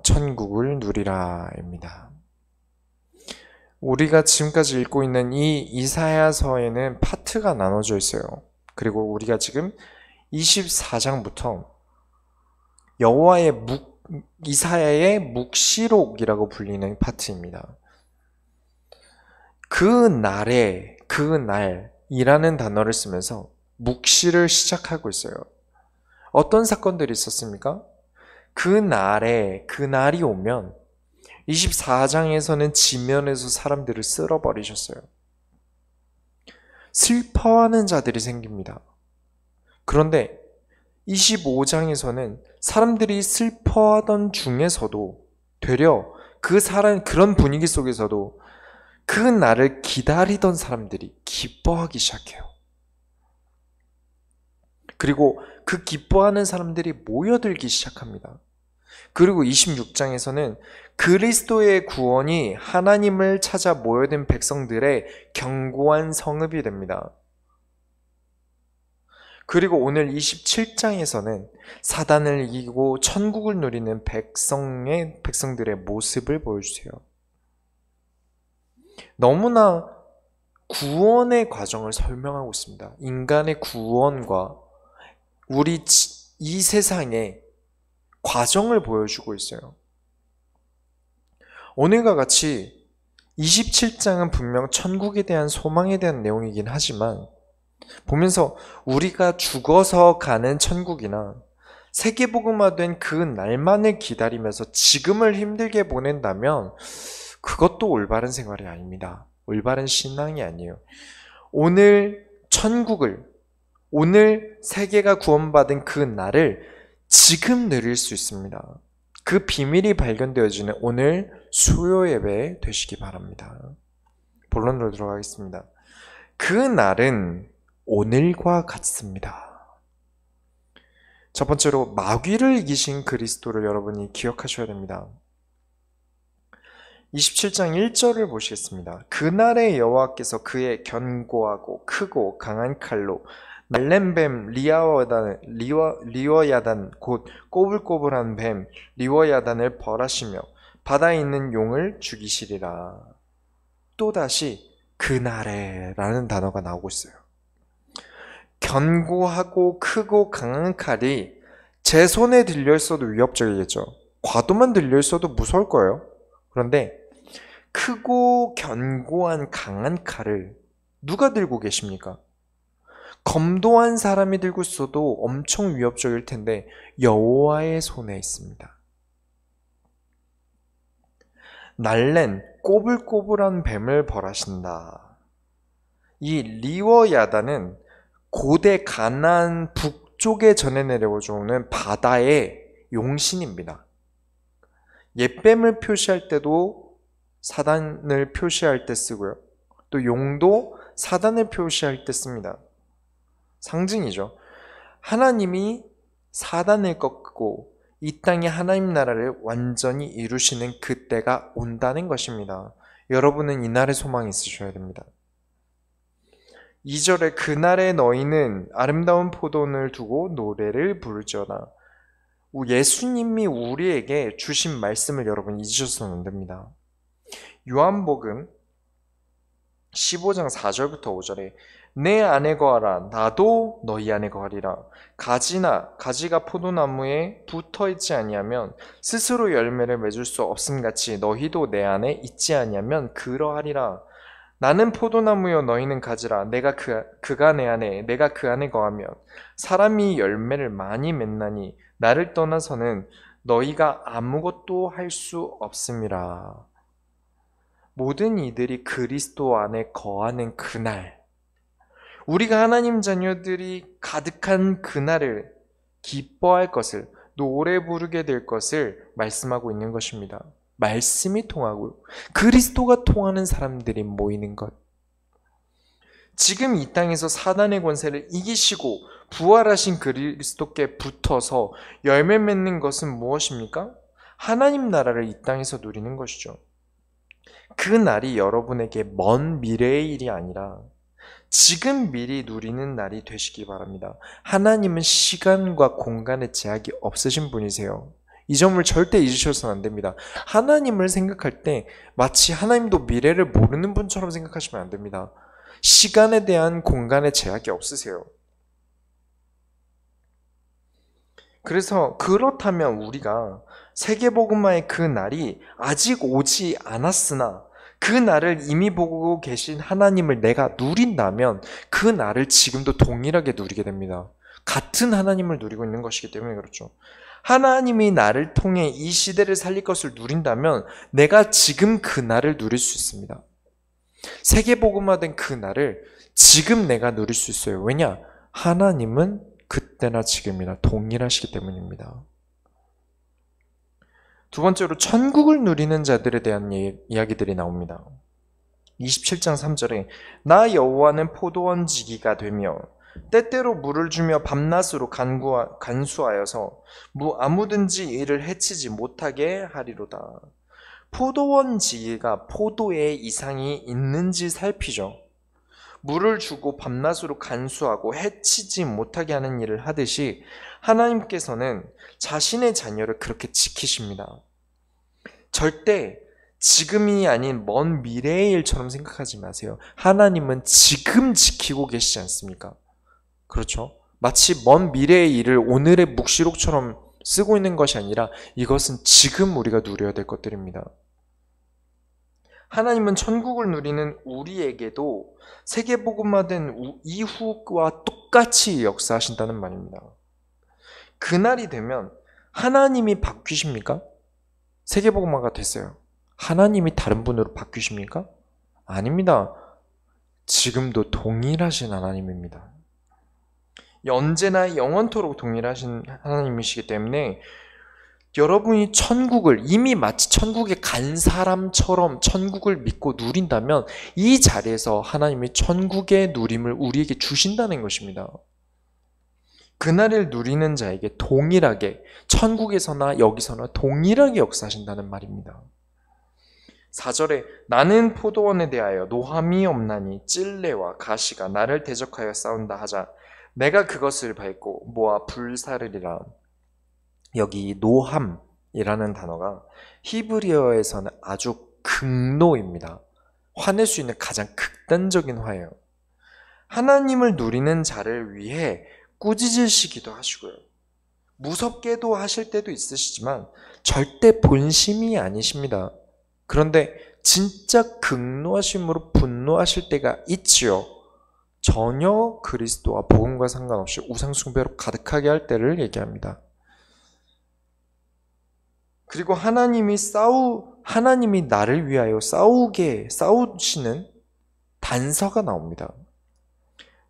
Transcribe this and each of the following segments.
천국을 누리라입니다. 우리가 지금까지 읽고 있는 이 이사야서에는 파트가 나눠져 있어요. 그리고 우리가 지금 24장부터 이사야의 묵시록이라고 불리는 파트입니다. 그날이라는 단어를 쓰면서 묵시를 시작하고 있어요. 어떤 사건들이 있었습니까? 그날이 오면 24장에서는 지면에서 사람들을 쓸어버리셨어요. 슬퍼하는 자들이 생깁니다. 그런데 25장에서는 사람들이 슬퍼하던 중에서도 되려 그런 분위기 속에서도 그 날을 기다리던 사람들이 기뻐하기 시작해요. 그리고 그 기뻐하는 사람들이 모여들기 시작합니다. 그리고 26장에서는 그리스도의 구원이 하나님을 찾아 모여든 백성들의 견고한 성읍이 됩니다. 그리고 오늘 27장에서는 사단을 이기고 천국을 누리는 백성들의 모습을 보여주세요. 너무나 구원의 과정을 설명하고 있습니다. 인간의 구원과 우리 이 세상의 과정을 보여주고 있어요. 오늘과 같이 27장은 분명 천국에 대한 소망에 대한 내용이긴 하지만 보면서 우리가 죽어서 가는 천국이나 세계복음화된 그 날만을 기다리면서 지금을 힘들게 보낸다면 그것도 올바른 생활이 아닙니다. 올바른 신앙이 아니에요. 오늘 세계가 구원받은 그 날을 지금 누릴 수 있습니다. 그 비밀이 발견되어지는 오늘 수요 예배 되시기 바랍니다. 본론으로 들어가겠습니다. 그 날은 오늘과 같습니다. 첫 번째로 마귀를 이기신 그리스도를 여러분이 기억하셔야 됩니다. 27장 1절을 보시겠습니다. 그날에 여호와께서 그의 견고하고 크고 강한 칼로 날렘뱀 리워야단 곧 꼬불꼬불한 뱀 리워야단을 벌하시며 바다에 있는 용을 죽이시리라. 또다시 그날에 라는 단어가 나오고 있어요. 견고하고 크고 강한 칼이 제 손에 들려있어도 위협적이겠죠. 과도만 들려있어도 무서울 거예요. 그런데 크고 견고한 강한 칼을 누가 들고 계십니까? 검도한 사람이 들고 있어도 엄청 위협적일 텐데 여호와의 손에 있습니다. 날랜 꼬불꼬불한 뱀을 벌하신다. 이 리워야다는 고대 가나안 북쪽에 전해 내려오는 바다의 용신입니다. 옅뱀을 표시할 때도 사단을 표시할 때 쓰고요. 또 용도 사단을 표시할 때 씁니다. 상징이죠. 하나님이 사단을 꺾고 이 땅에 하나님 나라를 완전히 이루시는 그때가 온다는 것입니다. 여러분은 이 날의 소망이 있으셔야 됩니다. 2절에 그날에 너희는 아름다운 포도원을 두고 노래를 부르지어다. 예수님이 우리에게 주신 말씀을 여러분 잊으셔서는 안 됩니다. 요한복음 15장 4절부터 5절에 내 안에 거하라 나도 너희 안에 거하리라. 가지가 포도나무에 붙어있지 아니하면 스스로 열매를 맺을 수 없음같이 너희도 내 안에 있지 아니하면 그러하리라. 나는 포도나무여 너희는 가지라. 내가 그가 내 안에 내가 그 안에 거하면 사람이 열매를 많이 맺나니 나를 떠나서는 너희가 아무것도 할 수 없음이라. 모든 이들이 그리스도 안에 거하는 그날, 우리가 하나님 자녀들이 가득한 그날을 기뻐할 것을, 노래 부르게 될 것을 말씀하고 있는 것입니다. 말씀이 통하고 그리스도가 통하는 사람들이 모이는 것. 지금 이 땅에서 사단의 권세를 이기시고 부활하신 그리스도께 붙어서 열매 맺는 것은 무엇입니까? 하나님 나라를 이 땅에서 누리는 것이죠. 그 날이 여러분에게 먼 미래의 일이 아니라 지금 미리 누리는 날이 되시기 바랍니다. 하나님은 시간과 공간의 제약이 없으신 분이세요. 이 점을 절대 잊으셔서는 안 됩니다. 하나님을 생각할 때 마치 하나님도 미래를 모르는 분처럼 생각하시면 안 됩니다. 시간에 대한 공간의 제약이 없으세요. 그래서 그렇다면 우리가 세계복음화의 그 날이 아직 오지 않았으나 그 날을 이미 보고 계신 하나님을 내가 누린다면 그 날을 지금도 동일하게 누리게 됩니다. 같은 하나님을 누리고 있는 것이기 때문에 그렇죠. 하나님이 나를 통해 이 시대를 살릴 것을 누린다면 내가 지금 그 날을 누릴 수 있습니다. 세계복음화된 그 날을 지금 내가 누릴 수 있어요. 왜냐? 하나님은 그때나 지금이나 동일하시기 때문입니다. 두 번째로 천국을 누리는 자들에 대한 이야기들이 나옵니다. 27장 3절에 나 여호와는 포도원 지기가 되며 때때로 물을 주며 밤낮으로 간수하여서 아무든지 이를 해치지 못하게 하리로다. 포도원 지기가 포도에 이상이 있는지 살피죠. 물을 주고 밤낮으로 간수하고 해치지 못하게 하는 일을 하듯이 하나님께서는 자신의 자녀를 그렇게 지키십니다. 절대 지금이 아닌 먼 미래의 일처럼 생각하지 마세요. 하나님은 지금 지키고 계시지 않습니까? 그렇죠? 마치 먼 미래의 일을 오늘의 묵시록처럼 쓰고 있는 것이 아니라 이것은 지금 우리가 누려야 될 것들입니다. 하나님은 천국을 누리는 우리에게도 세계복음화된 이후와 똑같이 역사하신다는 말입니다. 그날이 되면 하나님이 바뀌십니까? 세계복음화가 됐어요. 하나님이 다른 분으로 바뀌십니까? 아닙니다. 지금도 동일하신 하나님입니다. 언제나 영원토록 동일하신 하나님이시기 때문에 여러분이 천국을 이미 마치 천국에 간 사람처럼 천국을 믿고 누린다면 이 자리에서 하나님이 천국의 누림을 우리에게 주신다는 것입니다. 그날을 누리는 자에게 동일하게 천국에서나 여기서나 동일하게 역사하신다는 말입니다. 4절에 나는 포도원에 대하여 노함이 없나니 찔레와 가시가 나를 대적하여 싸운다 하자 내가 그것을 밟고 모아 불사르리라. 여기 노함이라는 단어가 히브리어에서는 아주 극노입니다. 화낼 수 있는 가장 극단적인 화예요. 하나님을 누리는 자를 위해 꾸짖으시기도 하시고요. 무섭게도 하실 때도 있으시지만 절대 본심이 아니십니다. 그런데 진짜 극노하심으로 분노하실 때가 있지요. 전혀 그리스도와 복음과 상관없이 우상숭배로 가득하게 할 때를 얘기합니다. 그리고 하나님이 나를 위하여 싸우시는 단서가 나옵니다.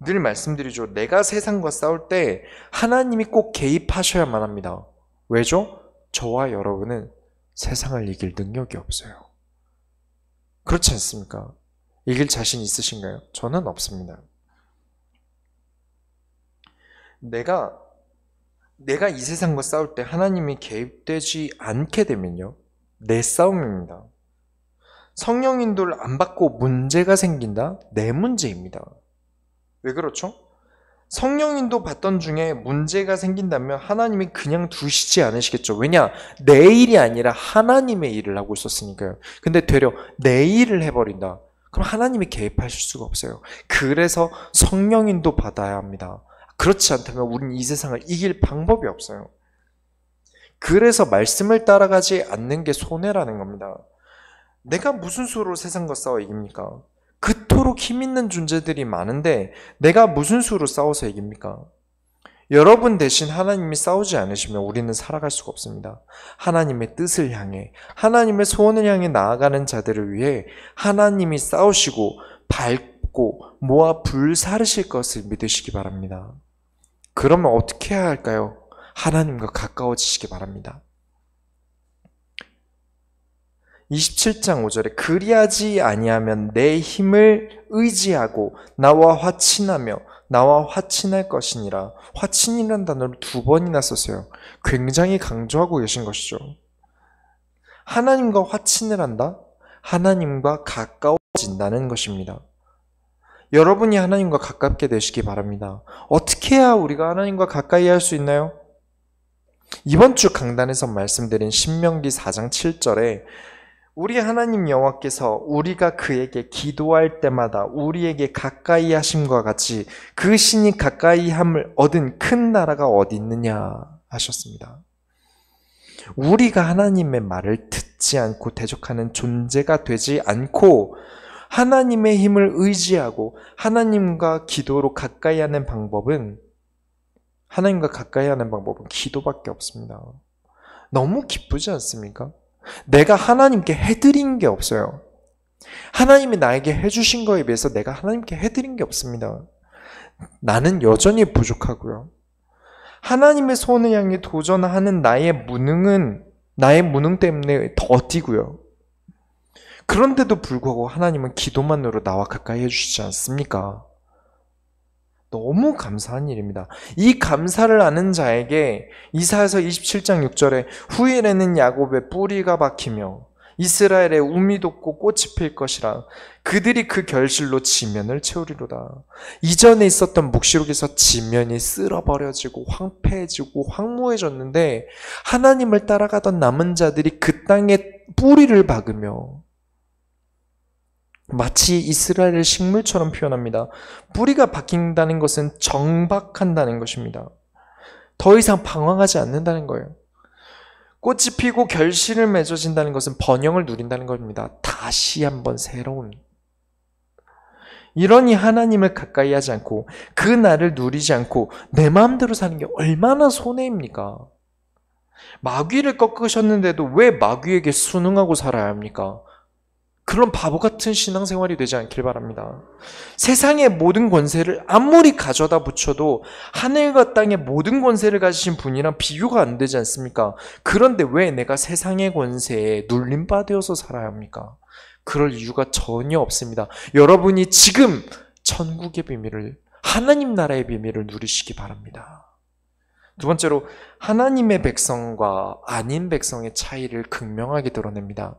늘 말씀드리죠. 내가 세상과 싸울 때 하나님이 꼭 개입하셔야만 합니다. 왜죠? 저와 여러분은 세상을 이길 능력이 없어요. 그렇지 않습니까? 이길 자신 있으신가요? 저는 없습니다. 내가 이 세상과 싸울 때 하나님이 개입되지 않게 되면요. 내 싸움입니다. 성령 인도를 안 받고 문제가 생긴다? 내 문제입니다. 왜 그렇죠? 성령 인도 받던 중에 문제가 생긴다면 하나님이 그냥 두시지 않으시겠죠. 왜냐? 내 일이 아니라 하나님의 일을 하고 있었으니까요. 근데 되려 내 일을 해버린다. 그럼 하나님이 개입하실 수가 없어요. 그래서 성령 인도 받아야 합니다. 그렇지 않다면 우리는 이 세상을 이길 방법이 없어요. 그래서 말씀을 따라가지 않는 게 손해라는 겁니다. 내가 무슨 수로 세상과 싸워 이깁니까? 그토록 힘있는 존재들이 많은데 내가 무슨 수로 싸워서 이깁니까? 여러분 대신 하나님이 싸우지 않으시면 우리는 살아갈 수가 없습니다. 하나님의 뜻을 향해, 하나님의 소원을 향해 나아가는 자들을 위해 하나님이 싸우시고 밟고 모아 불사르실 것을 믿으시기 바랍니다. 그러면 어떻게 해야 할까요? 하나님과 가까워지시기 바랍니다. 27장 5절에 그리하지 아니하면 내 힘을 의지하고 나와 화친할 것이니라. 화친이라는 단어를 2번이나 썼어요. 굉장히 강조하고 계신 것이죠. 하나님과 화친을 한다? 하나님과 가까워진다는 것입니다. 여러분이 하나님과 가깝게 되시기 바랍니다. 어떻게 해야 우리가 하나님과 가까이 할 수 있나요? 이번 주 강단에서 말씀드린 신명기 4장 7절에 우리 하나님 여호와께서 우리가 그에게 기도할 때마다 우리에게 가까이 하심과 같이 그 신이 가까이 함을 얻은 큰 나라가 어디 있느냐 하셨습니다. 우리가 하나님의 말을 듣지 않고 대적하는 존재가 되지 않고 하나님의 힘을 의지하고 하나님과 기도로 가까이 하는 방법은 기도밖에 없습니다. 너무 기쁘지 않습니까? 내가 하나님께 해드린 게 없어요. 하나님이 나에게 해주신 거에 비해서 내가 하나님께 해드린 게 없습니다. 나는 여전히 부족하고요. 하나님의 손을 향해 도전하는 나의 무능 때문에 더디고요. 그런데도 불구하고 하나님은 기도만으로 나와 가까이 해주시지 않습니까? 너무 감사한 일입니다. 이 감사를 아는 자에게 이사야서 27장 6절에 후일에는 야곱의 뿌리가 박히며 이스라엘의 우미 돋고 꽃이 필 것이라 그들이 그 결실로 지면을 채우리로다. 이전에 있었던 묵시록에서 지면이 쓸어버려지고 황폐해지고 황무해졌는데 하나님을 따라가던 남은 자들이 그 땅에 뿌리를 박으며 마치 이스라엘의 식물처럼 표현합니다. 뿌리가 박힌다는 것은 정박한다는 것입니다. 더 이상 방황하지 않는다는 거예요. 꽃이 피고 결실을 맺어진다는 것은 번영을 누린다는 겁니다. 다시 한번 새로운. 이러니 하나님을 가까이 하지 않고 그 날을 누리지 않고 내 마음대로 사는 게 얼마나 손해입니까? 마귀를 꺾으셨는데도 왜 마귀에게 순응하고 살아야 합니까? 그런 바보 같은 신앙생활이 되지 않길 바랍니다. 세상의 모든 권세를 아무리 가져다 붙여도 하늘과 땅의 모든 권세를 가지신 분이랑 비교가 안 되지 않습니까? 그런데 왜 내가 세상의 권세에 눌림받아서 살아야 합니까? 그럴 이유가 전혀 없습니다. 여러분이 지금 천국의 비밀을, 하나님 나라의 비밀을 누리시기 바랍니다. 두 번째로 하나님의 백성과 아닌 백성의 차이를 극명하게 드러냅니다.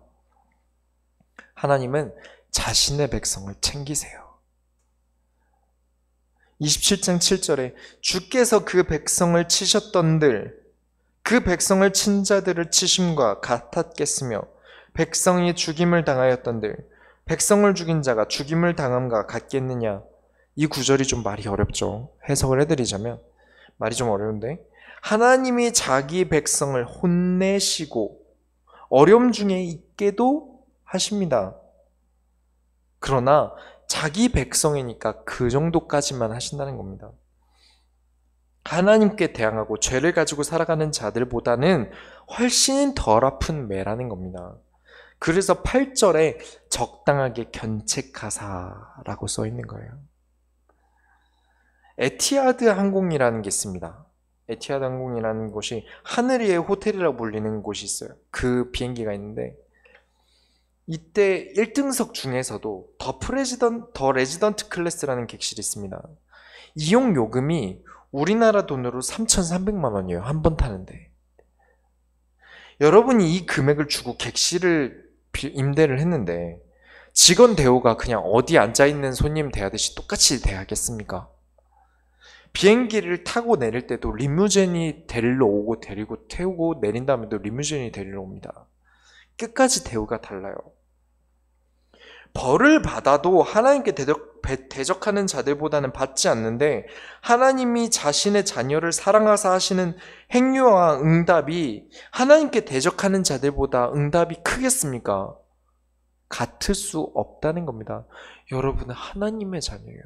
하나님은 자신의 백성을 챙기세요. 27장 7절에 주께서 그 백성을 치셨던들 그 백성을 친 자들을 치심과 같았겠으며 백성이 죽임을 당하였던들 백성을 죽인 자가 죽임을 당함과 같겠느냐. 이 구절이 좀 말이 어렵죠. 해석을 해드리자면 말이 좀 어려운데 하나님이 자기 백성을 혼내시고 어려움 중에 있게도 하십니다. 그러나 자기 백성이니까 그 정도까지만 하신다는 겁니다. 하나님께 대항하고 죄를 가지고 살아가는 자들보다는 훨씬 덜 아픈 매라는 겁니다. 그래서 8절에 적당하게 견책하사라고 써 있는 거예요. 에티하드 항공이라는 게 있습니다. 에티하드 항공이라는 곳이 하늘 위의 호텔이라고 불리는 곳이 있어요. 그 비행기가 있는데 이때 1등석 중에서도 더 레지던트 클래스라는 객실이 있습니다. 이용 요금이 우리나라 돈으로 3,300만 원이에요. 한 번 타는데. 여러분이 이 금액을 주고 객실을 임대를 했는데 직원 대우가 그냥 어디 앉아있는 손님 대하듯이 똑같이 대하겠습니까? 비행기를 타고 내릴 때도 리무진이 데리러 오고 데리고 태우고 내린 다음에도 리무진이 데리러 옵니다. 끝까지 대우가 달라요. 벌을 받아도 하나님께 대적하는 자들보다는 받지 않는데 하나님이 자신의 자녀를 사랑하사 하시는 행위와 응답이 하나님께 대적하는 자들보다 응답이 크겠습니까? 같을 수 없다는 겁니다. 여러분은 하나님의 자녀예요.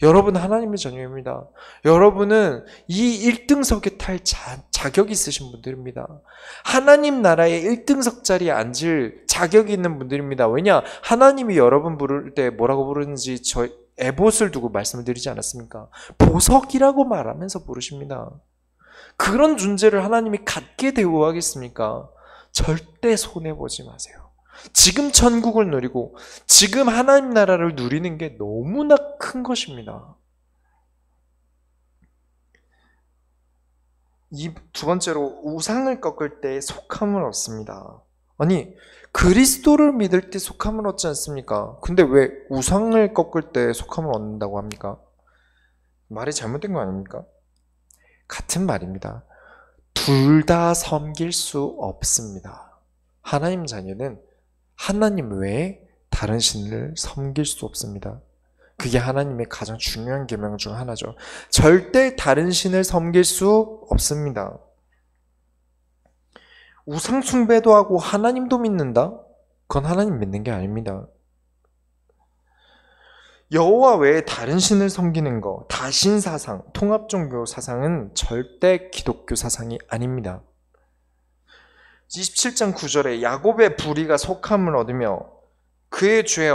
여러분은 하나님의 자녀입니다. 여러분은 이 1등석에 탈 자격이 있으신 분들입니다. 하나님 나라의 1등석 자리에 앉을 자격이 있는 분들입니다. 왜냐? 하나님이 여러분 부를 때 뭐라고 부르는지 저희 에봇을 두고 말씀을 드리지 않았습니까? 보석이라고 말하면서 부르십니다. 그런 존재를 하나님이 갖게 대우하겠습니까? 절대 손해보지 마세요. 지금 천국을 누리고 지금 하나님 나라를 누리는 게 너무나 큰 것입니다. 이 두 번째로 우상을 꺾을 때 속함을 얻습니다. 아니 그리스도를 믿을 때 속함을 얻지 않습니까? 근데 왜 우상을 꺾을 때 속함을 얻는다고 합니까? 말이 잘못된 거 아닙니까? 같은 말입니다. 둘 다 섬길 수 없습니다. 하나님 자녀는 하나님 외에 다른 신을 섬길 수 없습니다. 그게 하나님의 가장 중요한 계명 중 하나죠. 절대 다른 신을 섬길 수 없습니다. 우상 숭배도 하고 하나님도 믿는다? 그건 하나님 믿는 게 아닙니다. 여호와 외에 다른 신을 섬기는 거, 다신 사상, 통합 종교 사상은 절대 기독교 사상이 아닙니다. 27장 9절에 야곱의 불의가 속함을 얻으며 그의 죄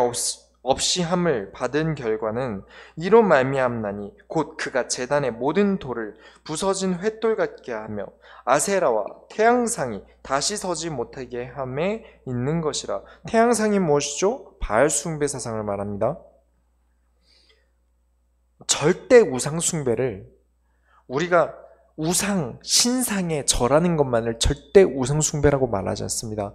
없이 함을 받은 결과는 이로 말미암나니 곧 그가 제단의 모든 돌을 부서진 횃돌 같게 하며 아세라와 태양상이 다시 서지 못하게 함에 있는 것이라. 태양상이 무엇이죠? 바알 숭배 사상을 말합니다. 절대 우상 숭배를 우리가 우상, 신상에 절하는 것만을 절대 우상 숭배라고 말하지 않습니다.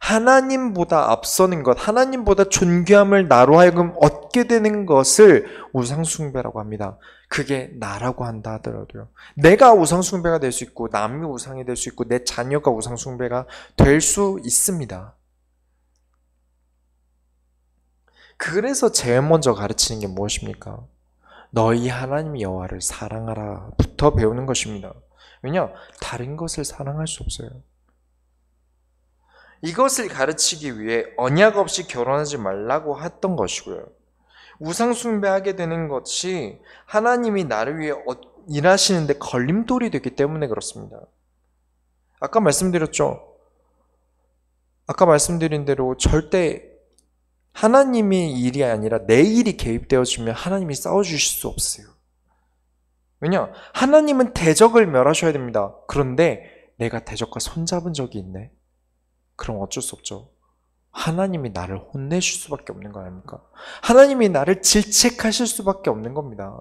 하나님보다 앞서는 것, 하나님보다 존귀함을 나로 하여금 얻게 되는 것을 우상 숭배라고 합니다. 그게 나라고 한다 하더라도요. 내가 우상 숭배가 될 수 있고 남이 우상이 될 수 있고 내 자녀가 우상 숭배가 될 수 있습니다. 그래서 제일 먼저 가르치는 게 무엇입니까? 너희 하나님 여호와를 사랑하라 부터 배우는 것입니다. 왜냐? 다른 것을 사랑할 수 없어요. 이것을 가르치기 위해 언약 없이 결혼하지 말라고 했던 것이고요. 우상 숭배하게 되는 것이 하나님이 나를 위해 일하시는데 걸림돌이 되기 때문에 그렇습니다. 아까 말씀드린 대로 절대 하나님의 일이 아니라 내 일이 개입되어지면 하나님이 싸워주실 수 없어요. 왜냐? 하나님은 대적을 멸하셔야 됩니다. 그런데 내가 대적과 손잡은 적이 있네? 그럼 어쩔 수 없죠. 하나님이 나를 혼내실 수밖에 없는 거 아닙니까? 하나님이 나를 질책하실 수밖에 없는 겁니다.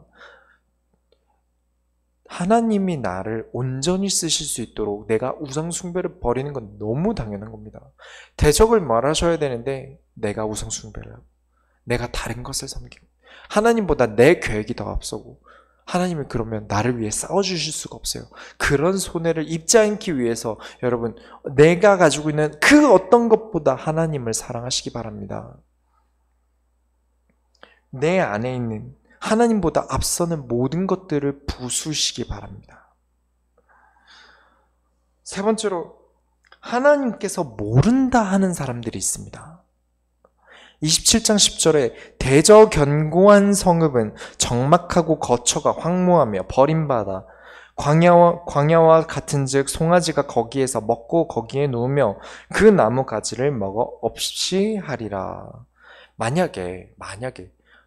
하나님이 나를 온전히 쓰실 수 있도록 내가 우상 숭배를 버리는 건 너무 당연한 겁니다. 대적을 말하셔야 되는데 내가 우상 숭배를 하고 내가 다른 것을 섬기고 하나님보다 내 계획이 더 앞서고 하나님이 그러면 나를 위해 싸워주실 수가 없어요. 그런 손해를 입지 않기 위해서 여러분 내가 가지고 있는 그 어떤 것보다 하나님을 사랑하시기 바랍니다. 내 안에 있는 하나님보다 앞서는 모든 것들을 부수시기 바랍니다. 세 번째로 하나님께서 모른다 하는 사람들이 있습니다. 27장 10절에 대저 견고한 성읍은 적막하고 거처가 황무하며 버림받아 광야와 같은즉 송아지가 거기에서 먹고 거기에 누우며 그 나무 가지를 먹어 없이 하리라. 만약에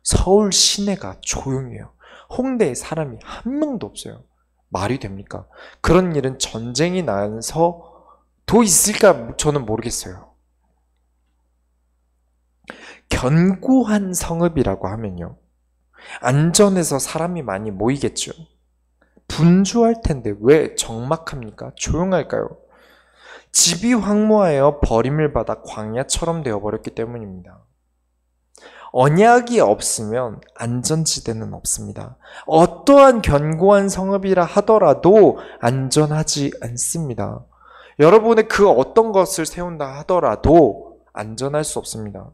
서울 시내가 조용해요. 홍대에 사람이 한 명도 없어요. 말이 됩니까? 그런 일은 전쟁이 나서도 있을까 저는 모르겠어요. 견고한 성읍이라고 하면요, 안전해서 사람이 많이 모이겠죠. 분주할 텐데 왜 적막합니까? 조용할까요? 집이 황무하여 버림을 받아 광야처럼 되어버렸기 때문입니다. 언약이 없으면 안전지대는 없습니다. 어떠한 견고한 성읍이라 하더라도 안전하지 않습니다. 여러분의 그 어떤 것을 세운다 하더라도 안전할 수 없습니다.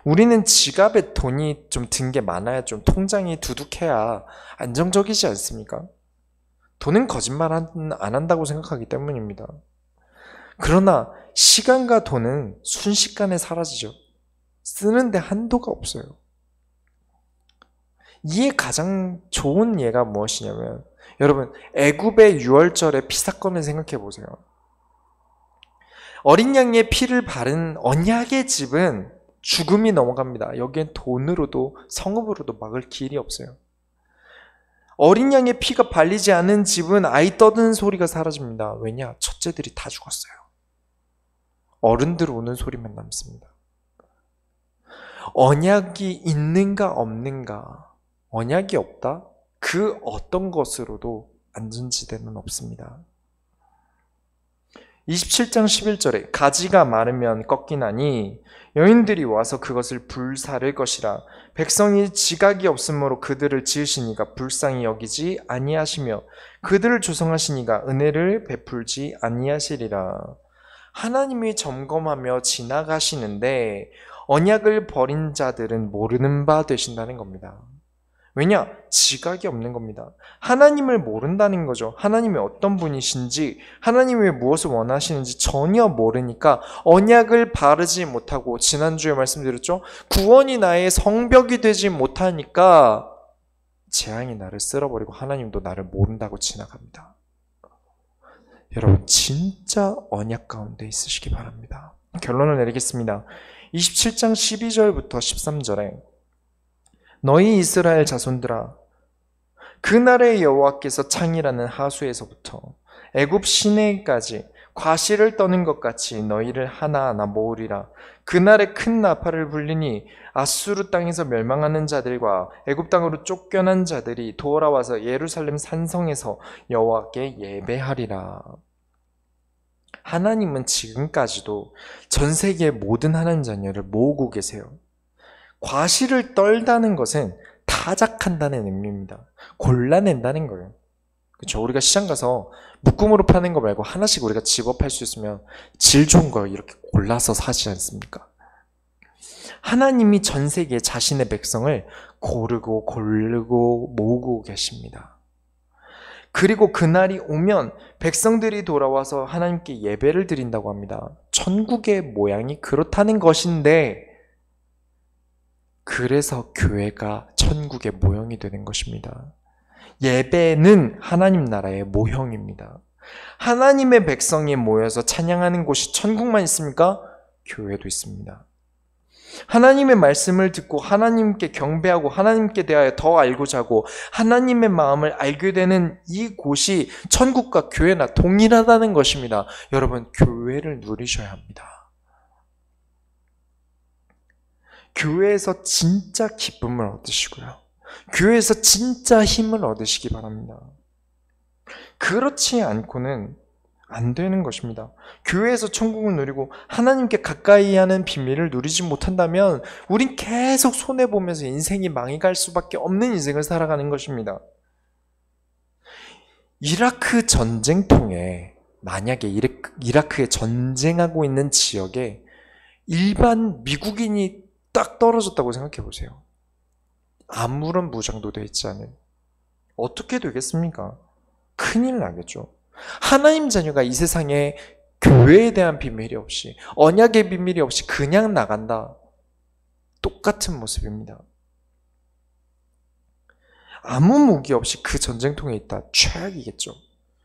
우리는 지갑에 돈이 좀 든 게 많아야 좀 통장이 두둑해야 안정적이지 않습니까? 돈은 거짓말 안 한다고 생각하기 때문입니다. 그러나 시간과 돈은 순식간에 사라지죠. 쓰는데 한도가 없어요. 이에 가장 좋은 예가 무엇이냐면 여러분 애굽의 유월절의 피 사건을 생각해 보세요. 어린 양의 피를 바른 언약의 집은 죽음이 넘어갑니다. 여기엔 돈으로도 성읍으로도 막을 길이 없어요. 어린 양의 피가 발리지 않은 집은 아이 떠드는 소리가 사라집니다. 왜냐? 첫째들이 다 죽었어요. 어른들 우는 소리만 남습니다. 언약이 있는가 없는가, 언약이 없다? 그 어떤 것으로도 안전지대는 없습니다. 27장 11절에 가지가 마르면 꺾이나니 여인들이 와서 그것을 불사를 것이라. 백성이 지각이 없으므로 그들을 지으시니가 불쌍히 여기지 아니하시며 그들을 조성하시니가 은혜를 베풀지 아니하시리라. 하나님이 점검하며 지나가시는데 언약을 버린 자들은 모르는 바 되신다는 겁니다. 왜냐? 지각이 없는 겁니다. 하나님을 모른다는 거죠. 하나님이 어떤 분이신지, 하나님이 무엇을 원하시는지 전혀 모르니까 언약을 바르지 못하고, 지난주에 말씀드렸죠? 구원이 나의 성벽이 되지 못하니까 재앙이 나를 쓸어버리고 하나님도 나를 모른다고 지나갑니다. 여러분, 진짜 언약 가운데 있으시기 바랍니다. 결론을 내리겠습니다. 27장 12절부터 13절에 너희 이스라엘 자손들아, 그날의 여호와께서 창이라는 하수에서부터 애굽 시내까지 과실을 떠는 것 같이 너희를 하나하나 모으리라. 그날에 큰 나팔을 불리니 아수르 땅에서 멸망하는 자들과 애굽 땅으로 쫓겨난 자들이 돌아와서 예루살렘 산성에서 여호와께 예배하리라. 하나님은 지금까지도 전 세계의 모든 하나님 자녀를 모으고 계세요. 과실을 떨다는 것은 타작한다는 의미입니다. 골라낸다는 거예요. 그렇죠? 우리가 시장 가서 묶음으로 파는 거 말고 하나씩 우리가 집어팔 수 있으면 질 좋은 거 이렇게 골라서 사지 않습니까? 하나님이 전 세계 자신의 백성을 고르고 모으고 계십니다. 그리고 그날이 오면 백성들이 돌아와서 하나님께 예배를 드린다고 합니다. 천국의 모양이 그렇다는 것인데, 그래서 교회가 천국의 모형이 되는 것입니다. 예배는 하나님 나라의 모형입니다. 하나님의 백성이 모여서 찬양하는 곳이 천국만 있습니까? 교회도 있습니다. 하나님의 말씀을 듣고 하나님께 경배하고 하나님께 대하여 더 알고자 하고 하나님의 마음을 알게 되는 이곳이 천국과 교회나 동일하다는 것입니다. 여러분, 교회를 누리셔야 합니다. 교회에서 진짜 기쁨을 얻으시고요. 교회에서 진짜 힘을 얻으시기 바랍니다. 그렇지 않고는 안 되는 것입니다. 교회에서 천국을 누리고 하나님께 가까이 하는 비밀을 누리지 못한다면 우린 계속 손해보면서 인생이 망해갈 수밖에 없는 인생을 살아가는 것입니다. 이라크 전쟁통에, 만약에 이라크에 전쟁하고 있는 지역에 일반 미국인이 딱 떨어졌다고 생각해 보세요. 아무런 무장도 되어 있지 않은, 어떻게 되겠습니까? 큰일 나겠죠. 하나님 자녀가 이 세상에 교회에 대한 비밀이 없이, 언약의 비밀이 없이 그냥 나간다. 똑같은 모습입니다. 아무 무기 없이 그 전쟁통에 있다. 최악이겠죠.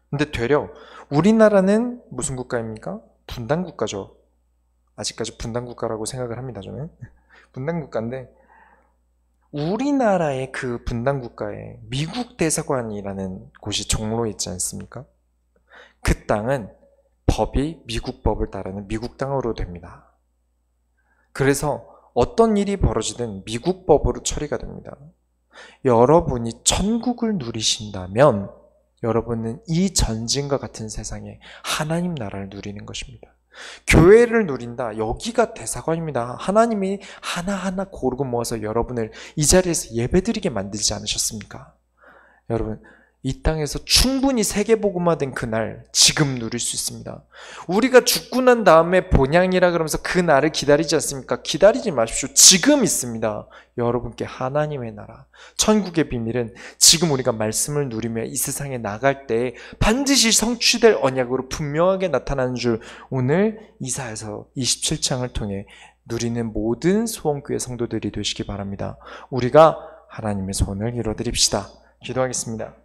근데 되려 우리나라는 무슨 국가입니까? 분단 국가죠. 아직까지 분단 국가라고 생각을 합니다, 저는. 분단 국가인데, 우리나라의 그 분단 국가에 미국 대사관이라는 곳이 종로에 있지 않습니까? 그 땅은 법이 미국 법을 따르는 미국 땅으로 됩니다. 그래서 어떤 일이 벌어지든 미국 법으로 처리가 됩니다. 여러분이 천국을 누리신다면 여러분은 이 전쟁과 같은 세상에 하나님 나라를 누리는 것입니다. 교회를 누린다. 여기가 대사관입니다. 하나님이 하나하나 고르고 모아서 여러분을 이 자리에서 예배드리게 만들지 않으셨습니까? 여러분, 이 땅에서 충분히 세계복음화된 그날 지금 누릴 수 있습니다. 우리가 죽고 난 다음에 본향이라 그러면서 그 날을 기다리지 않습니까? 기다리지 마십시오. 지금 있습니다. 여러분께 하나님의 나라, 천국의 비밀은 지금 우리가 말씀을 누리며 이 세상에 나갈 때 반드시 성취될 언약으로 분명하게 나타나는 줄 오늘 이사야서 27장을 통해 누리는 모든 소원교회 성도들이 되시기 바랍니다. 우리가 하나님의 소원을 이뤄드립시다. 기도하겠습니다.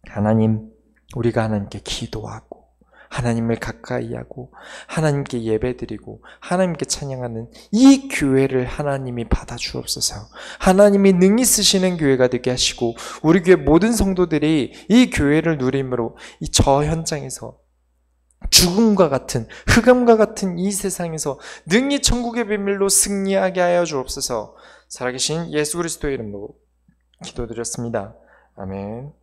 하나님, 우리가 하나님께 기도하고 하나님을 가까이 하고 하나님께 예배드리고 하나님께 찬양하는 이 교회를 하나님이 받아주옵소서. 하나님이 능히 쓰시는 교회가 되게 하시고 우리 교회 모든 성도들이 이 교회를 누림으로 이 저 현장에서 죽음과 같은, 흑암과 같은 이 세상에서 능히 천국의 비밀로 승리하게 하여 주옵소서. 살아계신 예수 그리스도의 이름으로 기도드렸습니다. 아멘.